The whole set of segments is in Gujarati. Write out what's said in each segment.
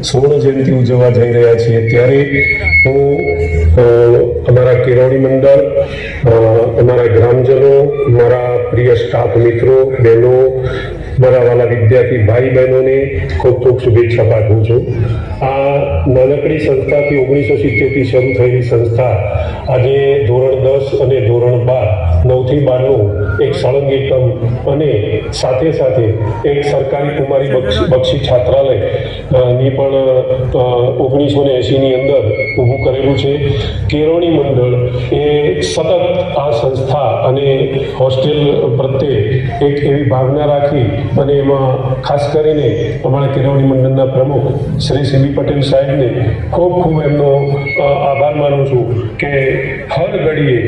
સુવર્ણ જયંતિ ઉજવવા જઈ રહ્યા છીએ ત્યારે હું અમારા કેળવણી મંડળ, અમારા ગ્રામજનો, મારા પ્રિય સ્ટાફ મિત્રો, બહેનો, મારા વાલા વિદ્યાર્થી ભાઈ બહેનોને ખૂબ ખૂબ શુભેચ્છા પાઠવું છું. આ નાનકડી સંસ્થાથી 1970થી શરૂ થયેલી સંસ્થા આજે ધોરણ 10 અને ધોરણ 12 9 થી 12નું એક સળંગ એકમ અને સાથે સાથે એક સરકારી કુમારી બક્ષી છાત્રાલય ની પણ 1980ની અંદર ઊભું કરેલું છે. કેળવણી મંડળ એ સતત આ સંસ્થા અને હોસ્ટેલ પ્રત્યે એક એવી ભાવના રાખી અને એમાં ખાસ કરીને અમારા કેળવણી મંડળના પ્રમુખ શ્રી સીબી પટેલ સાહેબને ખૂબ ખૂબ એમનો આભાર માનું છું કે હર ઘડીએ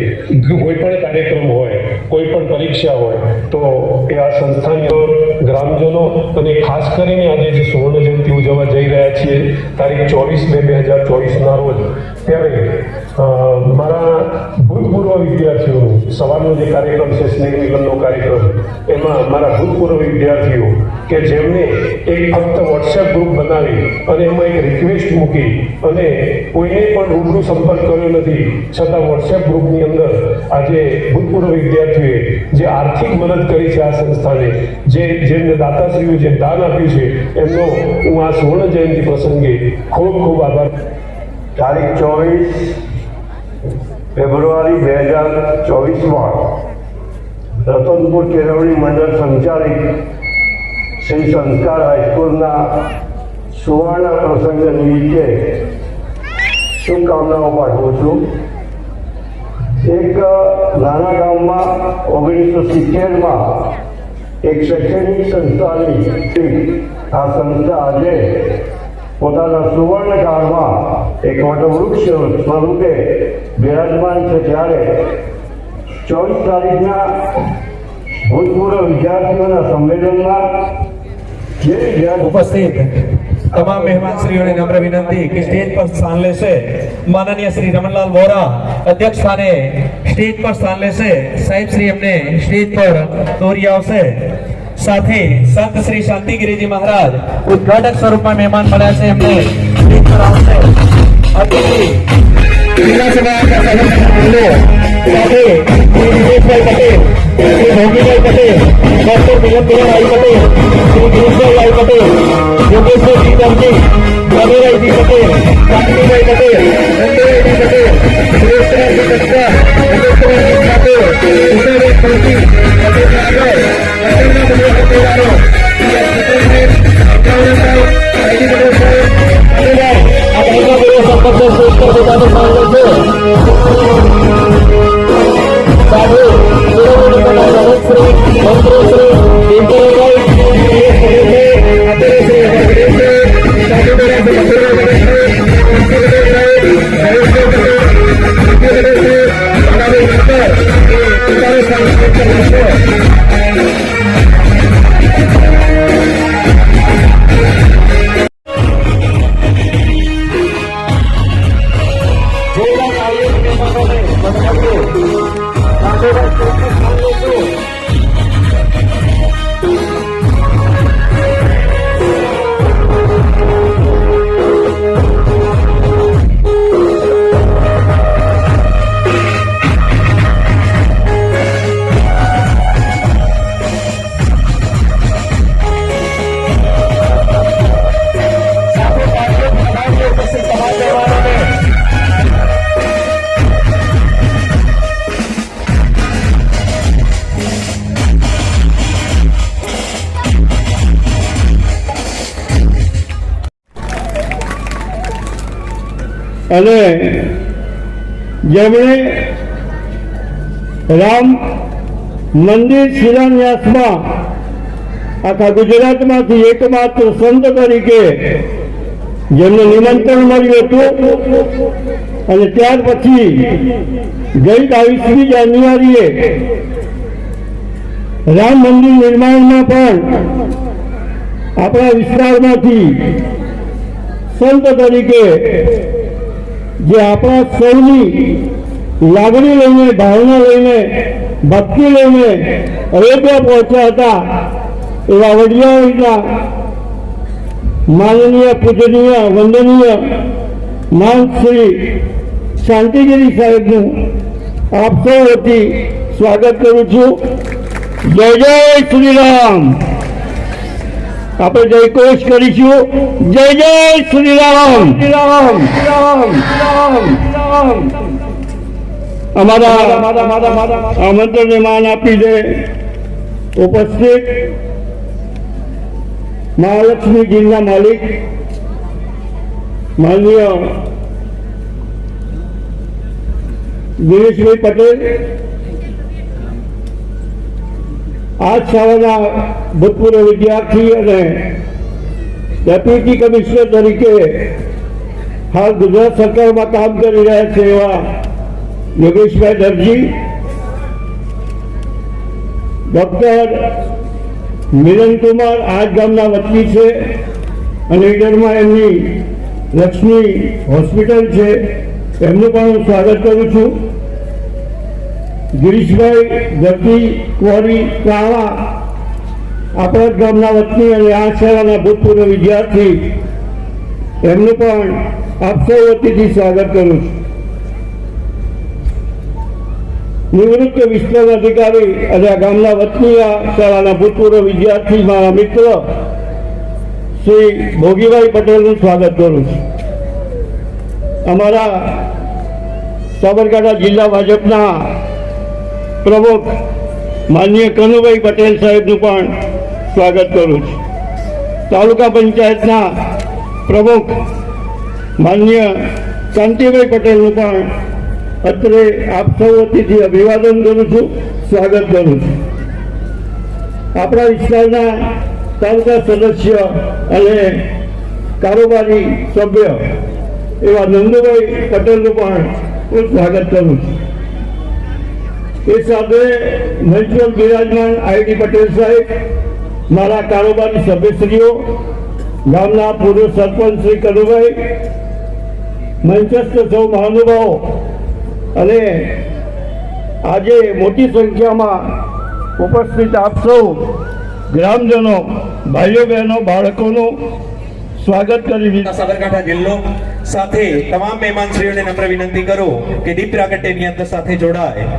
કોઈ પણ કાર્યક્રમ હોય, કોઈ પણ પરીક્ષા હોય તો એ આ સંસ્થાની ગ્રામજનો અને ખાસ કરીને આજે જે સુવર્ણ જયંતિ ઉજવવા જઈ રહ્યા છીએ તારીખ 24/2/2024ના રોજ, ત્યારે મારા ભૂતપૂર્વ વિદ્યાર્થીઓનું સવારનો જે કાર્યક્રમ છે સ્નેહ મિલનનો કાર્યક્રમ, એમાં મારા ભૂતપૂર્વ વિદ્યાર્થીઓ કે જેમને એક ફક્ત વોટ્સએપ ગ્રુપ બનાવી અને એમાં એક રિક્વેસ્ટ મૂકી અને કોઈને પણ રૂબરૂ સંપર્ક કર્યો નથી, છતાં વોટ્સએપ ગ્રુપની અંદર આજે ભૂતપૂર્વ વિદ્યાર્થીઓએ જે આર્થિક મદદ કરી છે આ સંસ્થાને, જેમને દાતાશ્રીઓ જે દાન આપ્યું છે, એમનો હું આ સુવર્ણ જયંતિ પ્રસંગે ખૂબ ખૂબ આભાર. તારીખ 24 ફેબ્રુઆરી 2024માં રતનપુર કેળવણી મંડળ સંચાલિત શ્રી સંસ્કાર હાઈસ્કૂલના સુવર્ણ પ્રસંગ નિમિત્તે શુભકામનાઓ પાઠવું છું. એક નાના ગામમાં 1970માં એક શૈક્ષણિક સંસ્થાની આ સંસ્થા આજે પોતાના સુવર્ણકાળમાં એક વટવૃક્ષ સ્વરૂપે બિરાજમાન છે. ત્યારે 24 તારીખના ભૂતપૂર્વ વિદ્યાર્થીઓના સંમેલનમાં ઉપસ્થિત તમામ મહેમાનશ્રીઓને નમ્ર વિનંતી કે સ્ટેજ પર સ્થાન લેશે. માનનીય શ્રી રમણલાલ વોરા અધ્યક્ષ સ્થાને સ્ટેજ પર સ્થાન લેશે. સાહેબ શ્રી એમને સ્ટેજ પર દોરી આવશે. સાથે સંત શ્રી શાંતિગીરીજી મહારાજ ઉદ્ઘાટક સ્વરૂપમાં મહેમાન મળ્યા છે, એમને સ્ટેજ પર આવશે. અતિથિ વિધાનસભા સાથે શ્રી દિનેશભાઈ પટેલ, શ્રી ભોગીભાઈ પટેલ, ડોક્ટર મિલનભાઈ પટેલ, શ્રી ગિરીશભાઈ પટેલ, યોગેશભાઈ દમજી, રવિરાયજી પટેલ, કાંતિભાઈ પટેલ, નંદુભાઈ પટેલ, સુરેશભાઈ કચ્છા, અજયકુમાર ઠાકોર, ઉષાભાઈ ખોસી, પટેલ નાગર, પટેલના બધા પટેલારો, આ ભાઈના બધા સંપર્ક શ્રેષ્ઠ પોતાનો માંગે છે. સાધુ શ્રી મંત્રીશ્રી અને જેમણે રામ મંદિર શિલાન્યાસમાં આખા ગુજરાતમાંથી એકમાત્ર સંત તરીકે જેમને નિમંત્રણ મળ્યું હતું અને ત્યાર પછી ગઈ 22મી જાન્યુઆરીએ રામ મંદિર નિર્માણમાં પણ આપણા વિસ્તારમાંથી સંત તરીકે જે આપણા સૌની લાગણી લઈને, ભાવના લઈને, ભક્તિ લઈને અયોધ્યા પહોંચ્યા હતા એવા વડિયાળીના માનનીય, પૂજનીય, વંદનીય મહંત શ્રી શાંતિગીરી સાહેબનું આપ સૌ વતી સ્વાગત કરું છું. જય જય શ્રી રામ. આપણે જયઘોષ કરીશું. જય જય શ્રી રામ. રામ રામ રામ રામ. અમારા આમંત્રણને માન આપી દે ઉપસ્થિત મહાલક્ષ્મી ગીરના માલિક માનનીય ગિરીશભાઈ પટેલ, આ શાળાના ભૂતપૂર્વ વિદ્યાર્થી અને ડેપ્યુટી કમિશનર તરીકે હાલ ગુજરાત સરકારમાં કામ કરી રહ્યા છે એવા યોગેશભાઈ દરજી, ડૉક્ટર મિલનકુમાર આ જ ગામના વતની છે અને ઈડરમાં એમની લક્ષ્મી હોસ્પિટલ છે, એમનું પણ હું સ્વાગત કરું છું. ગિરીશભાઈ ધરતી કુંવરી કાળા આપણા જ ગામના વતની અને આ શાળાના ભૂતપૂર્વ વિદ્યાર્થી, એમનું પણ આપ સૌ વતીથી સ્વાગત કરું છું. નિવૃત્ત વિસ્તરણ અધિકારી અને આ ગામના વતની આ શાળાના ભૂતપૂર્વ વિદ્યાર્થી મારા મિત્ર શ્રી ભોગીભાઈ પટેલનું સ્વાગત કરું છું. અમારા સાબરકાંઠા જિલ્લા ભાજપના પ્રમુખ માનનીય કનુભાઈ પટેલ સાહેબનું પણ સ્વાગત કરું છું. તાલુકા પંચાયતના પ્રમુખ માનનીય કાંતિભાઈ પટેલનું પણ અત્રે આપ સૌ વતીથી અભિવાદન કરું છું, સ્વાગત કરું છું. આપણા વિસ્તારના તાલુકા સદસ્ય અને કારોબારી સભ્ય એવા નંદુભાઈ પટેલનું પણ હું સ્વાગત કરું છું. એ સાથે મંચ પર બિરાજમાન આઈડી પટેલ સાહેબ, મારા કારોબારી સભ્યશ્રીઓ, ગામના પૂર્વ સરપંચ શ્રી કનુભાઈ, મંચસ્થ સૌ મહાનુભાવો અને આજે મોટી સંખ્યામાં ઉપસ્થિત આપ સૌ ગ્રામજનો, ભાઈઓ બહેનો, બાળકોનું સ્વાગત કરી દીધું. સાબરકાંઠા જિલ્લો સાથે તમામ મહેમાનશ્રીઓને નમ્ર વિનંતી કરું કે દીપ પ્રાગટ્યની અંદર સાથે જોડાય.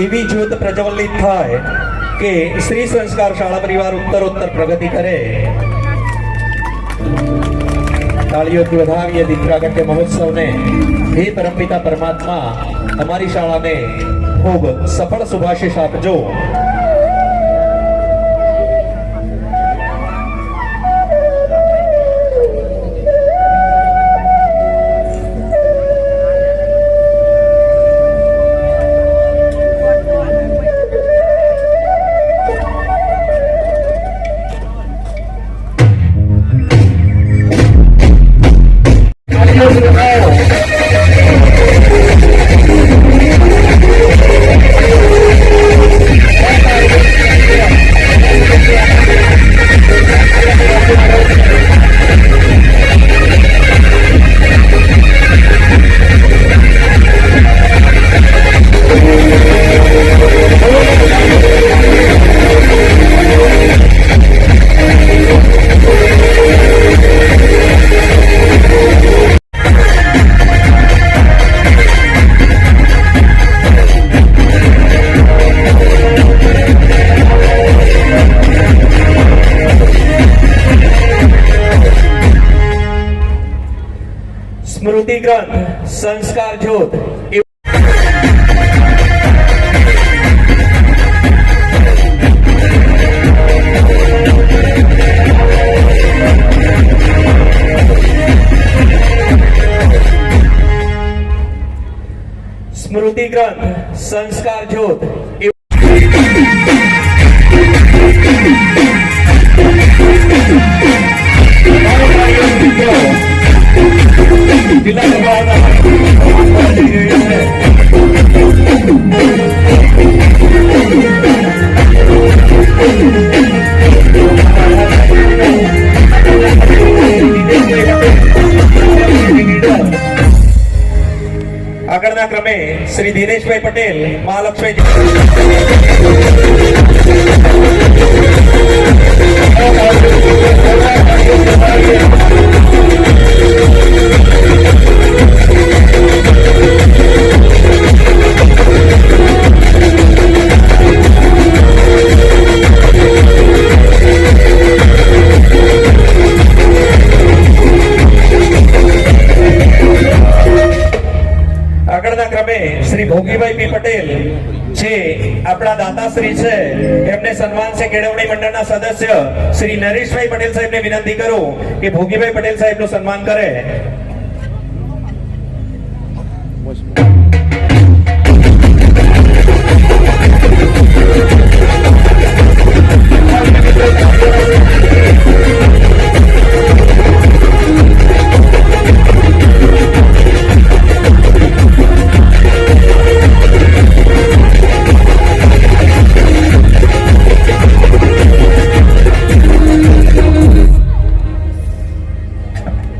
એવી જ્યોત પ્રજ્વલિત થાય કે શ્રી સંસ્કાર શાળા પરિવાર ઉત્તરોત્તર પ્રગતિ કરે. તાળીઓથી વધાવીએ દીપ પ્રાગટ્ય મહોત્સવને. હે પરમપિતા પરમાત્મા, અમારી શાળાને ખૂબ સફળ શુભાશીષ આપજો. સંસ્કાર જ્યોત સ્મૃતિ ગ્રંથ સંસ્કાર જ્યોત જિલ્લા આગળના ક્રમે શ્રી દિનેશભાઈ પટેલ મહાલક્ષ્મી આગળના ક્રમે શ્રી ભોગીભાઈ પી પટેલ જે આપણા દાતાશ્રી છે એમને સન્માન છે કેળવણી મંડળના સદસ્ય શ્રી નરેશભાઈ પટેલ સાહેબને વિનંતી કરું કે ભોગીભાઈ પટેલ સાહેબનું સન્માન કરે.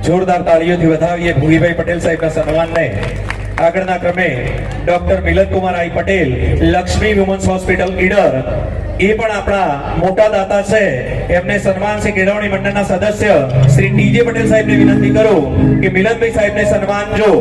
જોરદાર તાળીઓથી વધાવીએ ભોગીભાઈ પટેલ સાહેબના સન્માનને. આગળના ક્રમે ડોક્ટર મિલનકુમાર આઈ પટેલ લક્ષ્મી વુમન્સ હોસ્પિટલ ઈડર એ પણ આપણા મોટા દાતા છે એમને સન્માન છે કેળવણી મંડળના સદસ્ય શ્રી ટીજે પટેલ સાહેબને વિનંતી કરું કે મિલનભાઈ સાહેબને સન્માન જો.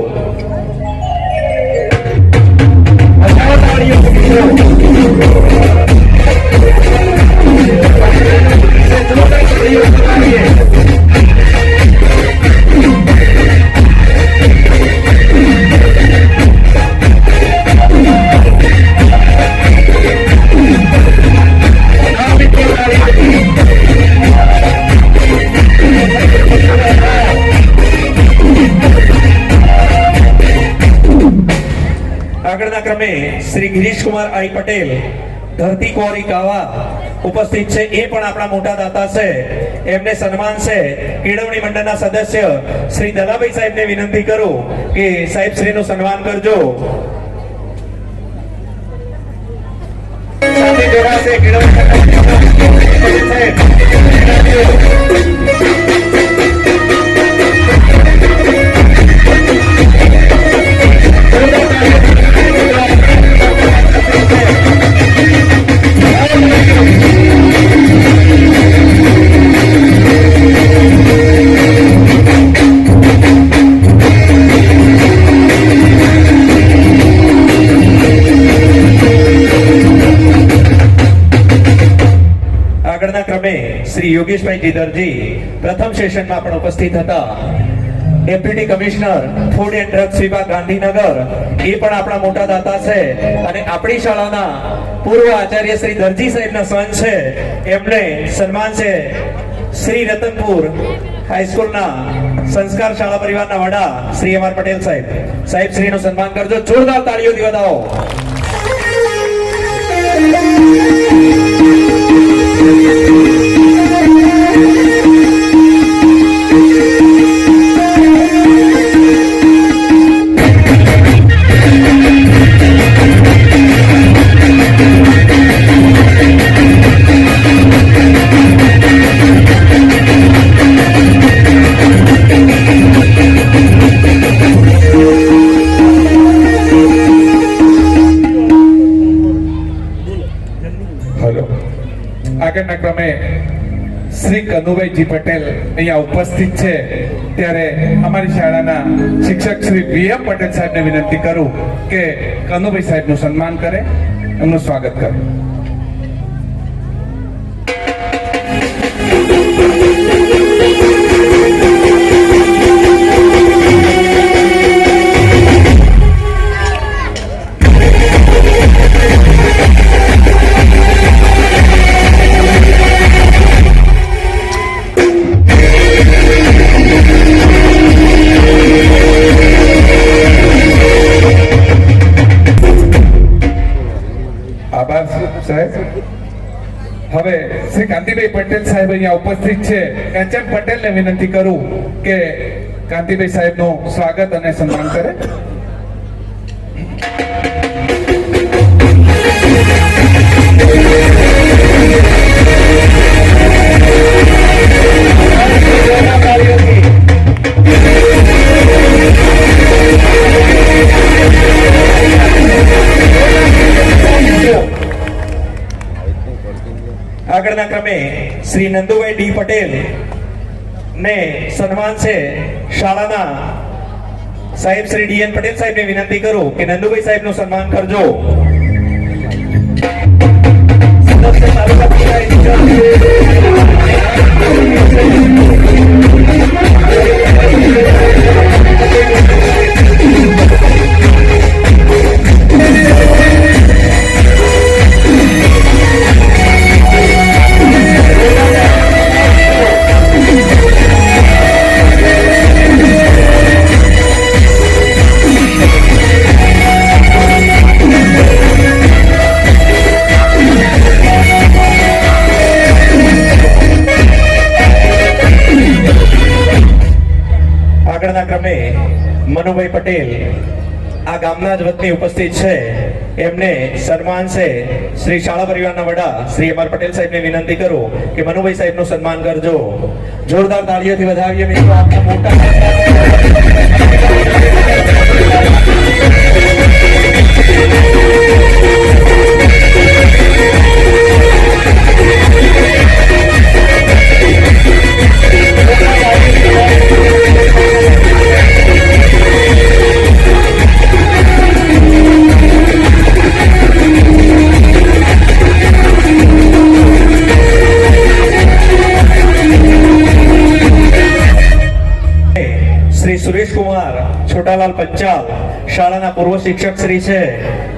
આગળના ક્રમે શ્રી ગિરીશકુમાર આઈ પટેલ ધરતી કોરી કાવા ઉપસ્થિત છે એ પણ આપણા મોટા દાતા છે એમને સન્માન છે કેળવણી મંડળના સદસ્ય શ્રી દલાભાઈ સાહેબને વિનંતી કરું કે સાહેબ શ્રીનું સન્માન કરજો. સાથે જોડાશે કેળવણી મંડળ સાહેબ. આગળના ક્રમે શ્રી યોગેશભાઈ જીદરજી પ્રથમ સેશનમાં પણ ઉપસ્થિત હતા. Deputy commissioner food and drugs વિભાગ ગાંધીનગર એ પણ આપણા મોટા દાતા છે અને આપણી શાળાના પૂર્વ આચાર્ય શ્રી દરજી સાહેબના સન છે એમને સન્માન છે શ્રી રતનપુર હાઈસ્કૂલના સંસ્કાર શાળા પરિવારના વડા શ્રી એમ આર પટેલ સાહેબ. સાહેબ શ્રીનું સન્માન કરજો. જોરદાર તાળીઓથી વધાવો. આગળના ક્રમે શ્રી કનુભાઈજી પટેલ અહીંયા ઉપસ્થિત છે ત્યારે અમારી શાળાના શિક્ષક શ્રી વીએમ પટેલ સાહેબને વિનંતી કરું કે કનુભાઈ સાહેબનું સન્માન કરે, એમનું સ્વાગત કરે. સાહેબ. હવે શ્રી કાંતિભાઈ પટેલ સાહેબ અહીંયા ઉપસ્થિત છે. એચ.એમ. પટેલને વિનંતી કરું કે કાંતિભાઈ સાહેબનું સ્વાગત અને સન્માન કરે. આગળના ક્રમે શ્રી નંદુભાઈ ડી પટેલ ને સન્માન છે. શાળાના સાહેબ શ્રી ડી.એન. પટેલ સાહેબને વિનંતી કરું કે નંદુભાઈ સાહેબનું સન્માન કરજો. સદસ્ય તાલુકા આગળના ક્રમે મનુભાઈ પટેલ આ ગામના જ વતની ઉપસ્થિત છે. એમને સન્માન છે. શ્રી શાળા પરિવારના વડા શ્રી અમર પટેલ સાહેબને વિનંતી કરું કે મનુભાઈ સાહેબનું સન્માન કરજો. જોરદાર તાળીઓથી વધાવીએ મિત્રો આપના મોટા શ્રી સુરેશ કુમાર છોટાલાલ પંચાલ શાળાના પૂર્વ શિક્ષક શ્રી છે.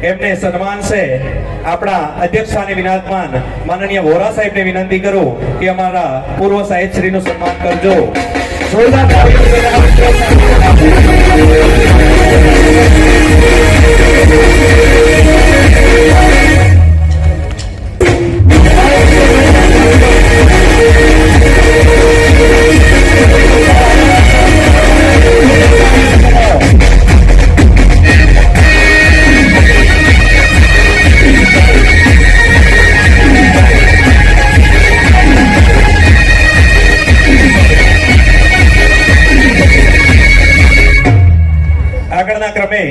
એમને સન્માન છે. આપણા અધ્યક્ષ સ્થાને વિરાજમાન માનનીય વોરા સાહેબને વિનંતી કરું કે અમારા પૂર્વ સાહેબ શ્રીનું સન્માન કરજો. જોરદાર આગળના ક્રમે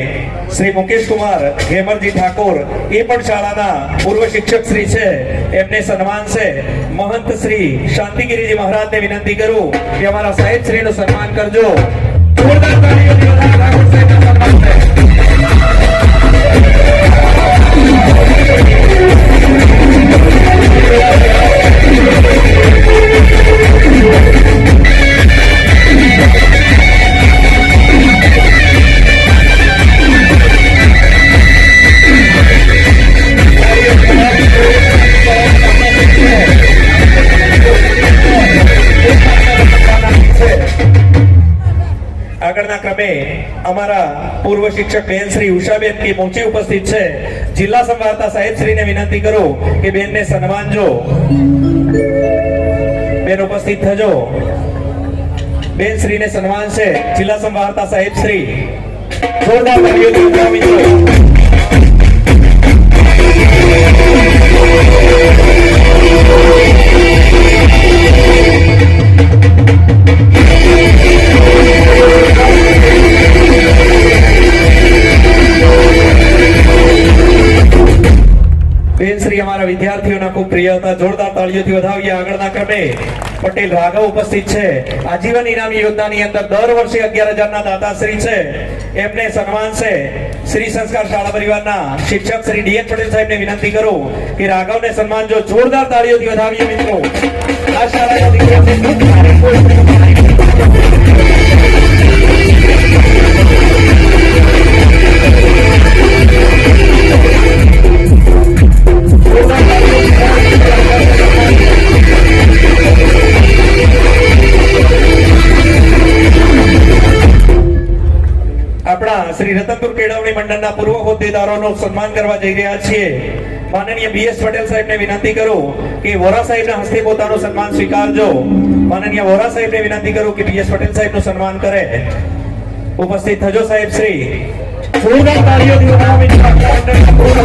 શ્રી મુકેશ કુમાર ઘેમરજી ઠાકોર એ પણ શાળાના પૂર્વ શિક્ષક શ્રી છે. એમને સન્માન છે. મહંત શ્રી શાંતિગીરીજી મહારાજને વિનંતી કરું કે અમારા સાહેબ શ્રીનું સન્માન કરજો. જોરદાર તાળીઓથી વધાવો. ઠાકોર સાહેબનું સન્માન છે. આગળના ક્રમે અમારા પૂર્વ શિક્ષક બેન શ્રી ઉષાબેન કી પહોંચી ઉપસ્થિત છે. જિલ્લા સંવાદદાતા સાહેબ શ્રીને વિનંતી કરું કે બેનને સન્માનજો. બેન ઉપસ્થિત થજો. બેન શ્રીને સન્માન છે. જિલ્લા સંવાદદાતા સાહેબ શ્રી. જોરદાર તાળીઓથી વધાવો મિત્રો. બેન શ્રી અમારા વિદ્યાર્થીઓના ખૂબ પ્રિય હતા. જોરદાર તાળીઓથી વધાવીએ. આગળના ક્રમે પટેલ રાઘવ ઉપસ્થિત છે. આજીવન ઇનામી યોજનાની અંદર દર વર્ષે 11,000 ના દાતાશ્રી છે. એમને સન્માન છે. શ્રી સંસ્કાર શાળા પરિવારના શિક્ષક શ્રી ડી.એન. પટેલ સાહેબને વિનંતી કરું કે રાઘવને સન્માન જો. જોરદાર તાળીઓથી વધાવીએ મિત્રો. આ શાળાના દીકરા આપણા શ્રી રતનપુર કેળવણી મંડળના પૂર્વ હોદ્દેદારોનું સન્માન કરવા જઈ રહ્યા છીએ. માનનીય BS પટેલ સાહેબને વિનંતી કરું કે વોરા સાહેબના હસ્તે પોતાનું સન્માન સ્વીકારજો. માનનીય વોરા સાહેબને વિનંતી કરું કે BS પટેલ સાહેબનું સન્માન કરે. ઉપસ્થિત થજો સાહેબ શ્રી. જોરદાર તાળીઓથી વધાવો મિત્રો. આપણા મંડળના પૂર્ણ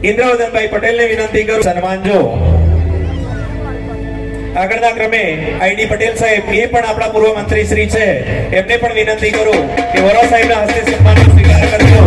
ઇન્દ્રવદનભાઈ પટેલને વિનંતી કરું સન્માનજો. આગળના ક્રમે ID પટેલ સાહેબ, એ પણ આપણા પૂર્વ મંત્રી શ્રી છે, એમને પણ વિનંતી કરું કે વોરા સાહેબના હસ્તે સન્માનનો સ્વીકાર કરજો.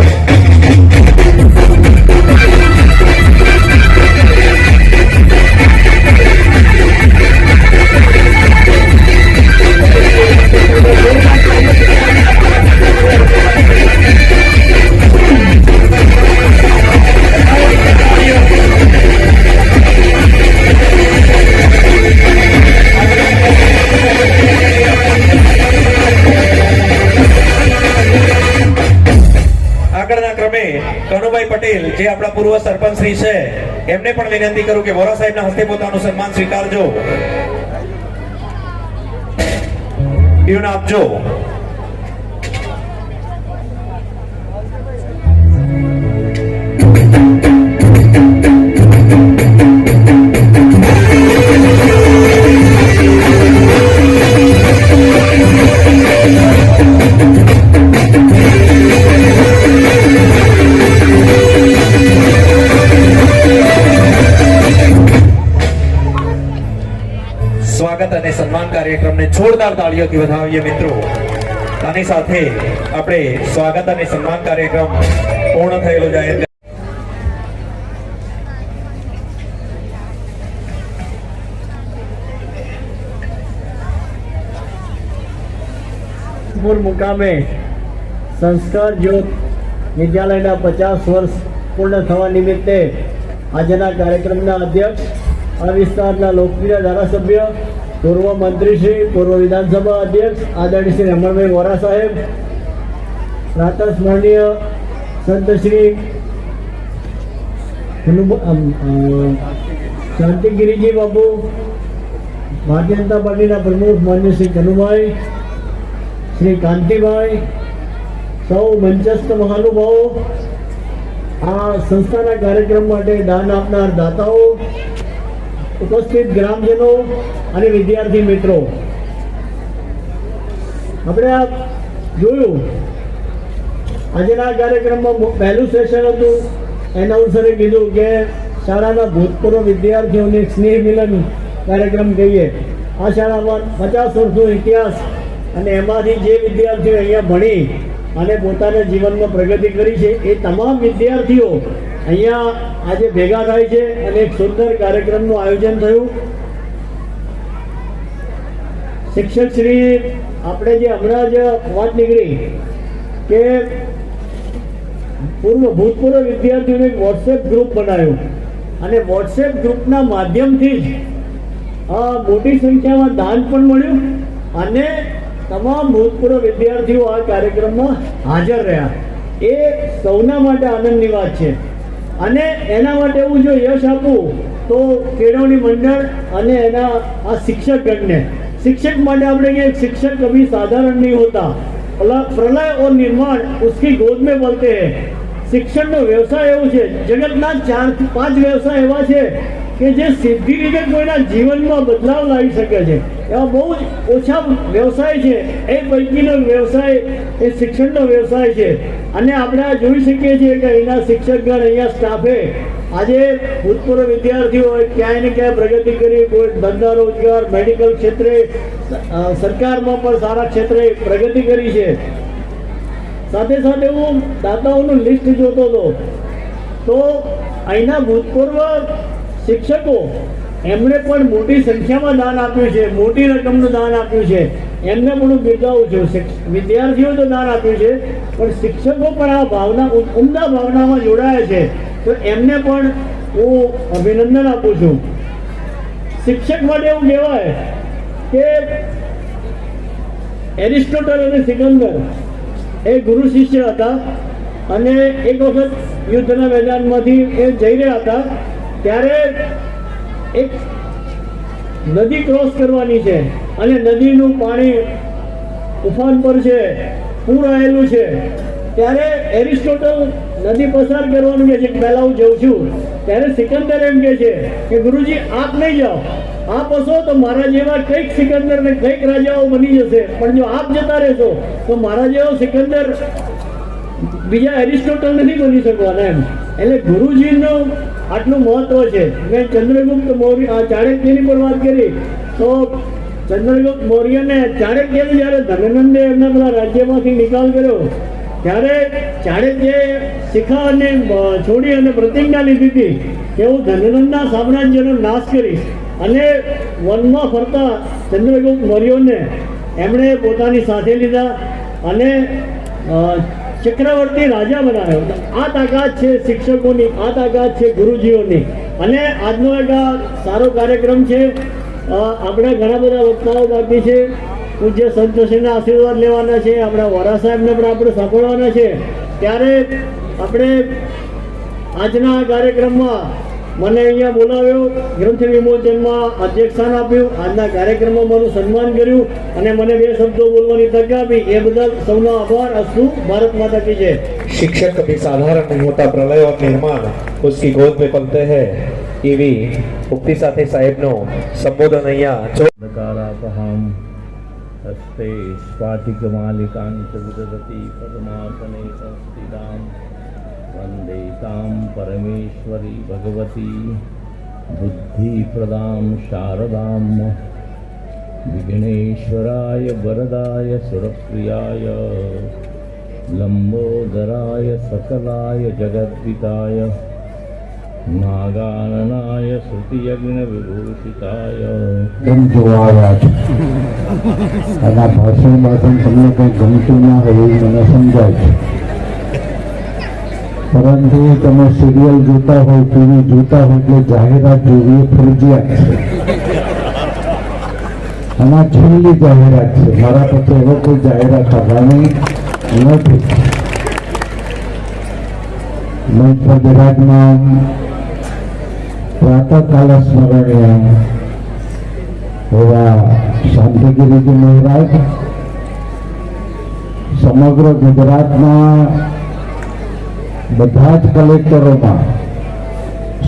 આગળના ક્રમે કનુભાઈ પટેલ, જે આપણા પૂર્વ સરપંચ શ્રી છે, એમને પણ વિનંતી કરું કે વોરા સાહેબના હસ્તે પોતાનું સન્માન સ્વીકારજો. પીણ આપજો. સ્વાગત અને સન્માન કાર્યક્રમને જોરદાર તાળીઓથી વધાવીએ મિત્રો. આની સાથે આપણે સ્વાગત અને સન્માન કાર્યક્રમ પૂર્ણ થયેલો જાહેર. મુકામે સંસ્કાર જ્યોત વિદ્યાલયના 50 વર્ષ પૂર્ણ થવા નિમિત્તે આજના કાર્યક્રમના અધ્યક્ષ, આ વિસ્તારના લોકપ્રિય ધારાસભ્ય, પૂર્વ મંત્રી શ્રી, પૂર્વ વિધાનસભા અધ્યક્ષ આદરણીય શ્રી રમણભાઈ વોરા સાહેબ, પ્રાતઃસ્મરણીય સંત શ્રી શાંતિગીરીજી બાપુ, ભારતીય જનતા પાર્ટીના પ્રમુખ માન્ય શ્રી કનુભાઈ, શ્રી કાંતિભાઈ, સૌ મંચસ્થ મહાનુભાવો, આ સંસ્થાના કાર્યક્રમ માટે દાન આપનાર દાતાઓ, ઉપસ્થિત ગ્રામજનો અને વિદ્યાર્થી મિત્રો, આપણે આ જોયું આજના કાર્યક્રમમાં પહેલું સેશન હતું. એનાઉન્સરે કીધું કે શાળાના ભૂતપૂર્વ વિદ્યાર્થીઓને સ્નેહ મિલન કાર્યક્રમ કહીએ. આ શાળામાં 50 વર્ષનો ઇતિહાસ અને એમાંથી જે વિદ્યાર્થીઓ અહીંયા ભણી અને પોતાના જીવનમાં પ્રગતિ કરી છે, એ તમામ વિદ્યાર્થીઓ અહીંયા આજે ભેગા થાય છે અને એક સુંદર કાર્યક્રમનું આયોજન થયું. શિક્ષક શ્રી, આપણે જે હમણાં જ વાત નીકળી કે ભૂતપૂર્વ વિદ્યાર્થીઓને એક વોટ્સએપ ગ્રુપ બનાવ્યું અને વોટ્સએપ ગ્રુપના માધ્યમથી જ મોટી સંખ્યામાં દાન પણ મળ્યું અને તમામ ભૂતપૂર્વ વિદ્યાર્થીઓ આ કાર્યક્રમમાં હાજર રહ્યા. એ સૌના માટે આનંદની વાત છે અને એના માટે હું જો યશ આપું તો કેળવણી મંડળ અને એના આ શિક્ષકગણને. शिक्षक માટે આપણે કે शिक्षक कभी साधारण नहीं होता, प्रलय और निर्माण उसकी गोद में बोलते हैं. શિક્ષણનો વ્યવસાય એવો છે, જગતના 4-5 વ્યવસાય એવા છે કે જે સીધી રીતે કોઈના જીવનમાં બદલાવ લાવી શકે છે. એવા બહુ જ ઓછા વ્યવસાય છે. એ પૈકીનો વ્યવસાય એ શિક્ષણનો વ્યવસાય છે અને આપણે આ જોઈ શકીએ છીએ કે અહીંના શિક્ષકગણ, અહીંયા સ્ટાફે આજે ભૂતપૂર્વ વિદ્યાર્થીઓ ક્યાંય ને ક્યાંય પ્રગતિ કરી, કોઈ ધંધા રોજગાર, મેડિકલ ક્ષેત્રે, સરકારમાં પણ સારા ક્ષેત્રે પ્રગતિ કરી છે. સાથે સાથે હું દાતાઓનું લિસ્ટ જોતો હતો તો અહીંના ભૂતપૂર્વ શિક્ષકો એમણે પણ મોટી સંખ્યામાં દાન આપ્યું છે, મોટી રકમનું દાન આપ્યું છે. એમને પણ હું બિરદાવું છું. વિદ્યાર્થીઓ તો દાન આપ્યું છે પણ શિક્ષકો પણ આ ભાવના, ઉમદા ભાવનામાં જોડાયા છે, તો એમને પણ હું અભિનંદન આપું છું. શિક્ષક માટે એવું કહેવાય કે એરિસ્ટોટલ અને સિકંદર એ ગુરુ શિષ્ય હતા અને એક વખત યુદ્ધના મેદાનમાંથી એ જઈ રહ્યા હતા ત્યારે એક નદી ક્રોસ કરવાની છે અને નદીનું પાણી ઉફાન પર છે, પૂર આવેલું છે, ત્યારે એરિસ્ટોટલ નદી પસાર કરવાનું કહે છે કે પહેલા હું જઉં છું. ત્યારે સિકંદર એમ કહે છે કે ગુરુજી આપ નહીં જાઓ, આપ હશો તો મારા જેવા કંઈક સિકંદર ને કંઈક રાજાઓ બની જશે, પણ જો આપ જતા રહેશો તો મારા જેવો સિકંદર બીજા એરિસ્ટોટલ નથી બની શકવાના એમ. એટલે ગુરુજીનું આટલું મહત્વ છે. મેં ચંદ્રગુપ્ત મૌર્ય ચાણક્યની પણ વાત કરી તો ચંદ્રગુપ્ત મૌર્યને ચાણક્યને જ્યારે ધનનંદે એમના પેલા રાજ્યમાંથી નિકાલ કર્યો ત્યારે ચાણક્યએ શિખા અને છોડી અને પ્રતિજ્ઞા લીધી હતી કે હું ધનનંદના સામ્રાજ્યનો નાશ કરીશ. અને વનમાં ફરતા ચંદ્રગુપ્ત મૌર્યને એમણે પોતાની સાથે લીધા અને ચક્રવર્તી રાજા બનાવ્યો. આ તાકાત છે શિક્ષકોની, આ તાકાત છે ગુરુજીઓની. અને આજનો એક આ સારો કાર્યક્રમ છે. આપણે ઘણા બધા વક્તાઓ બાકી છે. પૂજ્ય સંતશ્રીના આશીર્વાદ લેવાના છે, આપણા વોરા સાહેબને પણ આપણે સાંભળવાના છે. ત્યારે આપણે આજના આ કાર્યક્રમમાં મને અહીંયા બોલાવ્યો, ગ્રંથ વિમોચનમાં અધ્યક્ષસ્થાન આપ્યું, આજના કાર્યક્રમમાં મારું સન્માન કર્યું અને મને 2 શબ્દો બોલવાની તક આપી એ બદલ સૌનો આભાર. અસ્તુ ભારત माता की जय. शिक्षक कभी साधारण नहीं होता, प्रलय और निर्माण उसकी गोद में पलते हैं. એવી ઉક્તિ સાથે સાહેબનો સંબોધન અહીંયા અંધકારાપહમ હસ્તે સ્ફાટિકમાલિકાંચ વિદધતિ પદ્માસને સંસ્થિતાં વંદે તાં પરમેશ્વરી ભગવતી બુદ્ધિપ્રદાં શારદાં વિઘ્નેશ્વરાય વરદાય સુરપ્રિયાય લંબોદરાય સકલાય જગદ્વિતાય નાગાનનાય શ્રુતિયજ્ઞ વિભૂષિતાય. જોવા આવ્યા છે અને આ ભાષણ તમને કંઈ ગમતું ના હોય એવું મને સમજાય છે, પરંતુ તમે સિરિયલ જોતા હોય, ટીવી જોતા હોય એટલે જાહેરાત જોવી એ ફરજિયાત છે. અને આ છેલ્લી જાહેરાત છે, મારા પછી એવો કોઈ જાહેરાત આવવાની નથી. મંચ પર બિરાજમાન પ્રાતઃકાલ સ્મરણીય એવા શાંતિગીરીજી મહારાજ સમગ્ર ગુજરાતના બધા જ કલેક્ટરોમાં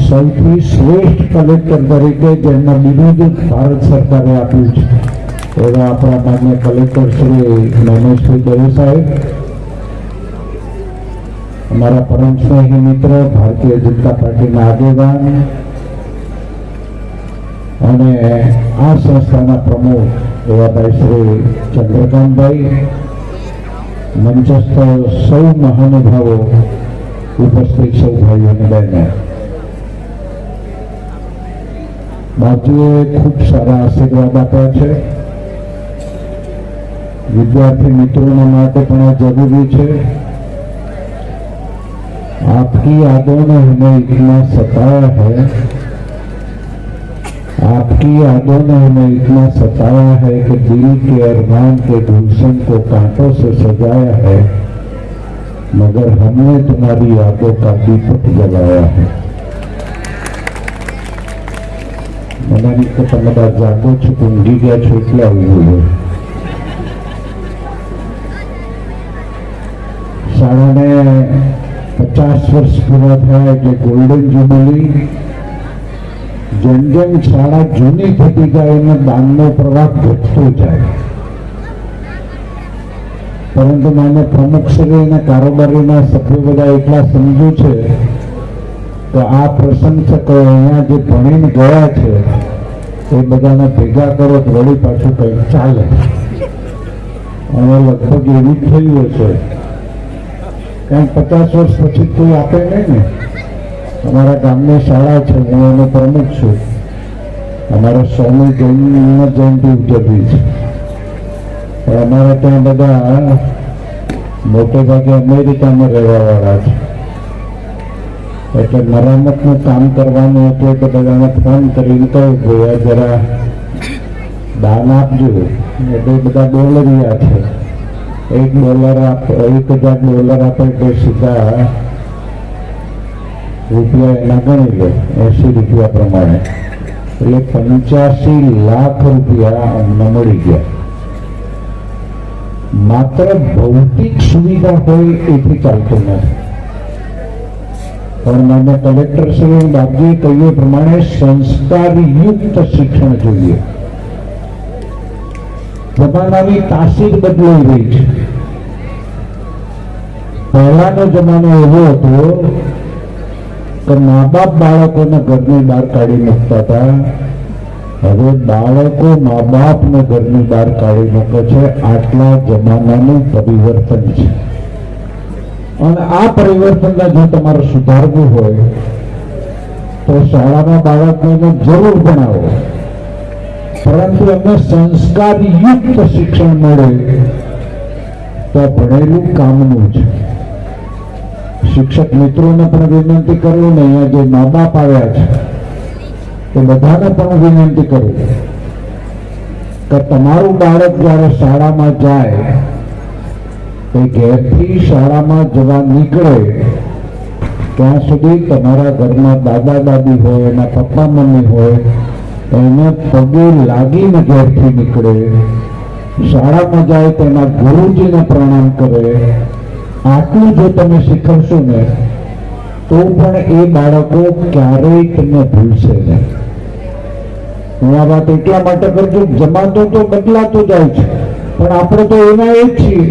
સૌથી શ્રેષ્ઠ કલેક્ટર તરીકે જેમને બિરુદ ભારત સરકારે આપ્યું છે એવા આપણા માન્ય કલેક્ટર શ્રી મહેશભાઈ દવે સાહેબ, અમારા પરમ સ્નેહી મિત્ર ભારતીય જનતા પાર્ટીના આગેવાન અને આ સંસ્થાના પ્રમુખ એવા ભાઈ શ્રી ચંદ્રકાંતભાઈ, મંચસ્થ સૌ મહાનુભાવો, ઉપસ્થિત સૌ ભાઈઓ અને બહેનો, બાપુએ ખૂબ સારા આશીર્વાદ આપ્યા છે. વિદ્યાર્થી મિત્રોના માટે પણ આ જરૂરી છે. आपकी यादों ने हमें इतना सताया है, आपकी यादों ने हमें इतना सताया है कि दिल के अरमान के गुलशन को कांटों से सजाया है, मगर हमने तुम्हारी यादों का दीपक जलाया है. मैंने तो तुम्हारा जागो छो, ઊંઘી ગયા છો એટલે આવું બોલ્યો. શાળાને 50 વર્ષ પૂરા થયા એટલે ગોલ્ડન જ્યુબિલી. જેમ જેમ શાળા જૂની થતી જાય એનો દાનનો પ્રવાહ ઘટતો જાય, પરંતુ માન્ય પ્રમુખશ્રી અને કારોબારીના સભ્યો બધા એટલા સમજુ છે તો આ પ્રશંસકો અહીંયા જે ભણીને ગયા છે એ બધાને ભેગા કરો તો વળી પાછું કંઈક ચાલે. હવે લગભગ એવું જ થયું હશે, કારણ 50 વર્ષ પછી કોઈ આપે નહીં ને. અમારા ગામની શાળા છે, હું એનો પ્રમુખ છું. અમારા સ્વામી જયંતિ ઉજવવી છે, પણ અમારા ત્યાં બધા મોટે ભાગે અમેરિકામાં રહેવાવાળા છે. એટલે મરામતનું કામ કરવાનું હતું એટલે બધાને ફોન કરીને કહ્યું ભાઈ આ જરા દાન આપજો. એટલે બધા ડોલરિયા છે, $1 $1,000 આપે એટલે સીધા રૂપિયા એના ગણી લે 80 રૂપિયા પ્રમાણે, એટલે 85 લાખ રૂપિયા અમને મળી ગયા. માત્ર ભૌતિક સુવિધા હોય એથી ચાલતું નથી, પણ મને કલેક્ટર શ્રી બાપજીએ કહ્યું એ પ્રમાણે સંસ્કારયુક્ત શિક્ષણ જોઈએ. જમાનાની તાસીર બદલાઈ રહી છે. પહેલાનો જમાનો એવો હતો કે મા બાપ બાળકોને ઘરની બહાર કાઢી મૂકતા હતા. હવે બાળકો મા બાપને ઘરની બહાર કાઢી મૂકે છે. આટલા જમાનાનું પરિવર્તન છે. અને આ પરિવર્તનને જો તમારે સુધારવું હોય તો શાળામાં બાળકોને જરૂર ભણાવો, પરંતુ એમને સંસ્કારયુક્ત શિક્ષણ મળે તો ભણેલું કામનું છે. શિક્ષક મિત્રોને પણ વિનંતી કરું ને અહીંયા જે મા બાપ આવ્યા છે એ બધાને પણ વિનંતી કરું કે તમારું બાળક જ્યારે શાળામાં જાય એ ઘેરથી શાળામાં જવા નીકળે ત્યાં સુધી તમારા ઘરમાં દાદા દાદી હોય, એના પપ્પા મમ્મી હોય, એને પગે લાગીને ઘેરથી નીકળે. શાળામાં જાય તેના ગુરુજીને પ્રણામ કરે. આટલું જો તમે શીખવશો ને તો પણ એ બાળકો ક્યારેય તમને ભૂલશે નહીં. હું આ વાત એટલા માટે કરું છું, જમાતો તો બદલાતો જાય છે પણ આપણે તો એના એ જ છીએ.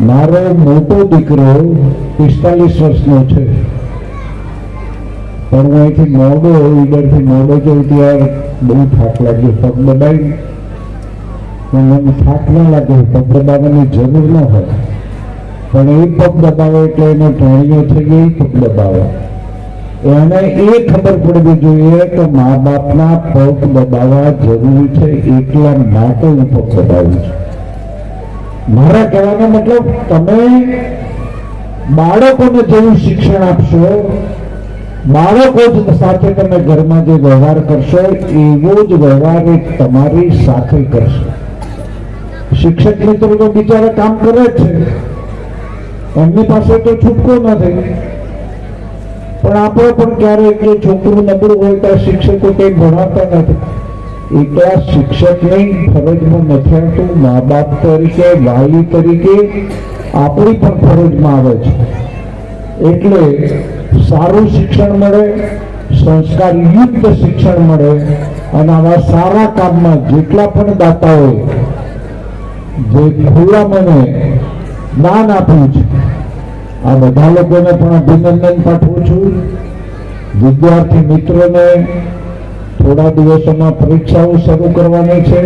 મારો મોટો દીકરો 45 વર્ષનો છે, પણ હું અહીંથી મોડો ઈડરથી મોડો જઉં ત્યારે બહુ થાક લાગ્યો. પગ દબાઈ મને થાક ના લાગે, પગ દબાવવાની જરૂર ન હોય, પણ એ પગ દબાવે એટલે એનો ટાણીઓ થઈ ગઈ પગ દબાવે. એને એ ખબર પડવી જોઈએ કે મા બાપના પગ દબાવવા જરૂરી છે, એટલા માટે હું પગ દબાવું છું. મારા કહેવાનો મતલબ તમે બાળકોને જેવું શિક્ષણ આપશો, બાળકો જ સાથે તમે ઘરમાં જે વ્યવહાર કરશો એવો જ વ્યવહાર એ તમારી સાથે કરશો. શિક્ષક મિત્રો તો બિચારા કામ કરે જ છે, એમની પાસે તો છૂટકો નથી, પણ આપણે પણ ક્યારેક જો છોકરું નબળું હોય તો શિક્ષકો કંઈ ભણાવતા નથી. એટલા શિક્ષકની ફરજમાં નથી આવતું. મા બાપ તરીકે, વાલી તરીકે આપણી પણ ફરજમાં આવે છે. એટલે સારું શિક્ષણ મળે, સંસ્કારયુક્ત શિક્ષણ મળે, અને આવા સારા કામમાં જેટલા પણ દાતાઓ જે ખુલ્લા મને દાન આપ્યું છે આ બધા લોકોને પણ અભિનંદન પાઠવું છું. વિદ્યાર્થી મિત્રોને થોડા દિવસોમાં પરીક્ષાઓ શરૂ કરવાની છે,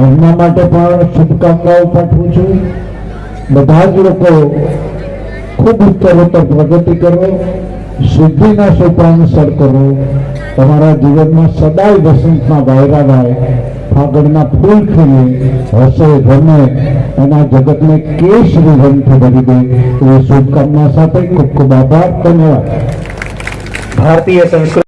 એમના માટે પણ શુભકામનાઓ પાઠવું છું. બધા જ લોકો ખૂબ ઉત્તરોત્તર પ્રગતિ કરો, સિદ્ધિના સોપાન સર કરો. તમારા જીવનમાં સદાય વસંતના વાયરા વાય, ફાગણના ફૂલ ખીલે, હસે રમે, એના જગતને કેસરી રંગથી ભરી દે એ શુભકામના સાથે ખૂબ ખૂબ આભાર. ધન્યવાદ. ભારતીય સંસ્કૃતિ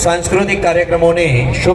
સાંસ્કૃતિક કાર્યક્રમોની શુભ